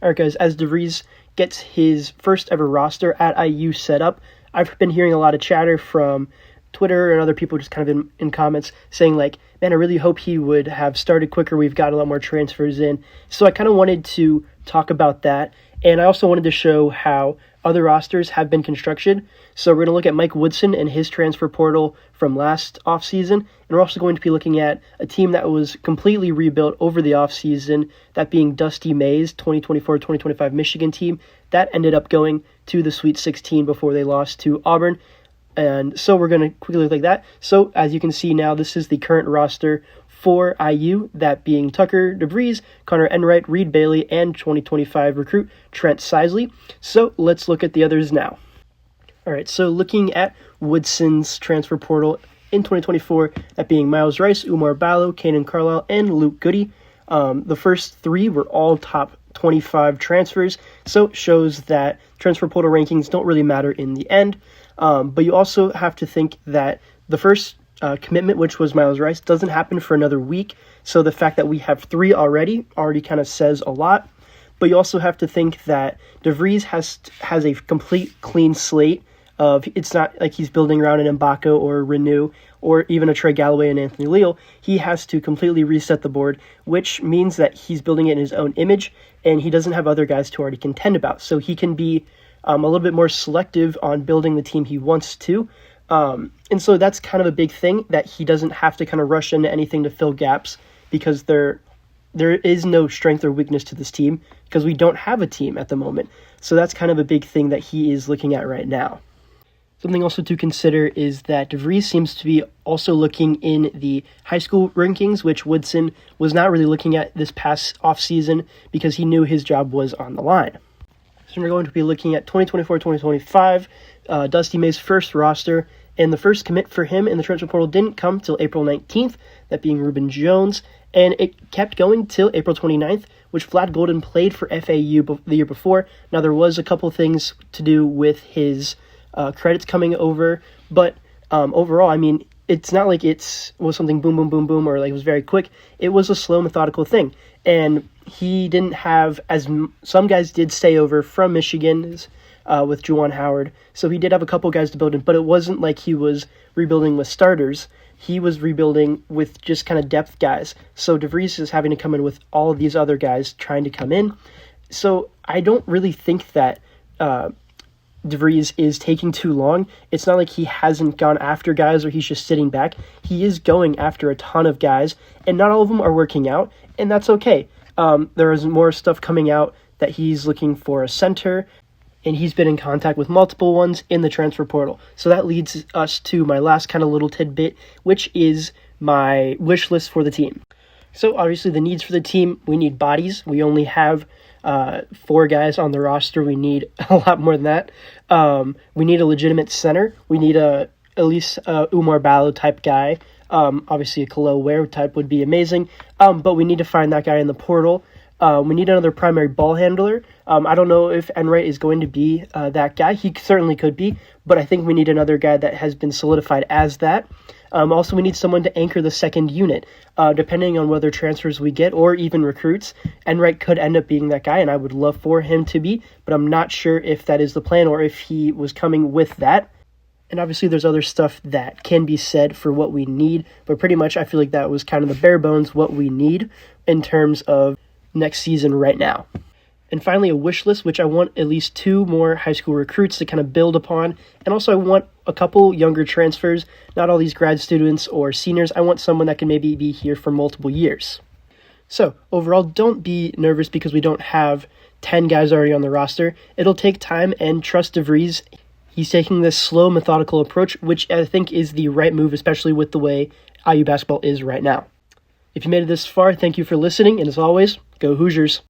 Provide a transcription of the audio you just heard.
All right, guys, as DeVries gets his first ever roster at IU set up, I've been hearing a lot of chatter from Twitter and other people just kind of in comments saying like, man, I really hope he would have started quicker. We've got a lot more transfers in. So I kind of wanted to talk about that. And I also wanted to show how other rosters have been constructed. So we're going to look at Mike Woodson and his transfer portal from last offseason. And we're also going to be looking at a team that was completely rebuilt over the offseason, that being Dusty May's 2024-2025 Michigan team. That ended up going to the Sweet 16 before they lost to Auburn. And so we're going to quickly look at that. So as you can see now, this is the current roster for IU, that being Tucker DeVries, Connor Enright, Reed Bailey, and 2025 recruit Trent Sisley. So let's look at the others now. All right, so looking at Woodson's transfer portal in 2024, that being Miles Rice, Umar Ballo, Kanan Carlisle, and Luke Goody. The first three were all top 25 transfers, so it shows that transfer portal rankings don't really matter in the end. But you also have to think that the first commitment, which was Miles Rice, doesn't happen for another week. So the fact that we have three already kind of says a lot. But you also have to think that DeVries has a complete clean slate. It's not like he's building around an Mbako or Renew or even a Trey Galloway and Anthony Leal. He has to completely reset the board, which means that he's building it in his own image, and he doesn't have other guys to already contend about. So he can be a little bit more selective on building the team he wants to. And so that's kind of a big thing, that he doesn't have to kind of rush into anything to fill gaps, because there is no strength or weakness to this team because we don't have a team at the moment. So that's kind of a big thing that he is looking at right now. Something also to consider is that DeVries seems to be also looking in the high school rankings, which Woodson was not really looking at this past offseason because he knew his job was on the line. So we're going to be looking at 2024-2025, Dusty May's first roster, and the first commit for him in the transfer portal didn't come till April 19th, that being Reuben Jones, and it kept going till April 29th, which Vlad Golden played for FAU the year before. Now, there was a couple things to do with his credits coming over, but overall, I mean, it's not like it was something boom, boom, boom, boom, or like it was very quick. It was a slow, methodical thing, and he didn't have some guys did stay over from Michigan with Juwan Howard, so he did have a couple guys to build in, but it wasn't like he was rebuilding with starters. He was rebuilding with just kind of depth guys. So DeVries is having to come in with all of these other guys trying to come in. So I don't really think that DeVries is taking too long. It's not like he hasn't gone after guys or he's just sitting back. He is going after a ton of guys, and not all of them are working out, and that's okay. There is more stuff coming out that he's looking for a center, and he's been in contact with multiple ones in the transfer portal. So that leads us to my last kind of little tidbit, which is my wish list for the team. So obviously the needs for the team, we need bodies. We only have 4 guys on the roster. We need a lot more than that. We need a legitimate center. We need at least a Umar Ballo type guy. Obviously a Khalil Ware type would be amazing. But we need to find that guy in the portal. We need another primary ball handler. I don't know if Enright is going to be that guy. He certainly could be, but I think we need another guy that has been solidified as that. Also, we need someone to anchor the second unit. Depending on whether transfers we get or even recruits, Enright could end up being that guy, and I would love for him to be, but I'm not sure if that is the plan or if he was coming with that. And obviously there's other stuff that can be said for what we need, but pretty much I feel like that was kind of the bare bones what we need in terms of next season right now. And finally, a wish list, which I want at least 2 more high school recruits to kind of build upon. And also I want a couple younger transfers, not all these grad students or seniors. I want someone that can maybe be here for multiple years. So overall, don't be nervous because we don't have 10 guys already on the roster. It'll take time, and trust DeVries. He's taking this slow, methodical approach, which I think is the right move, especially with the way IU basketball is right now. If you made it this far, thank you for listening, and as always, go Hoosiers.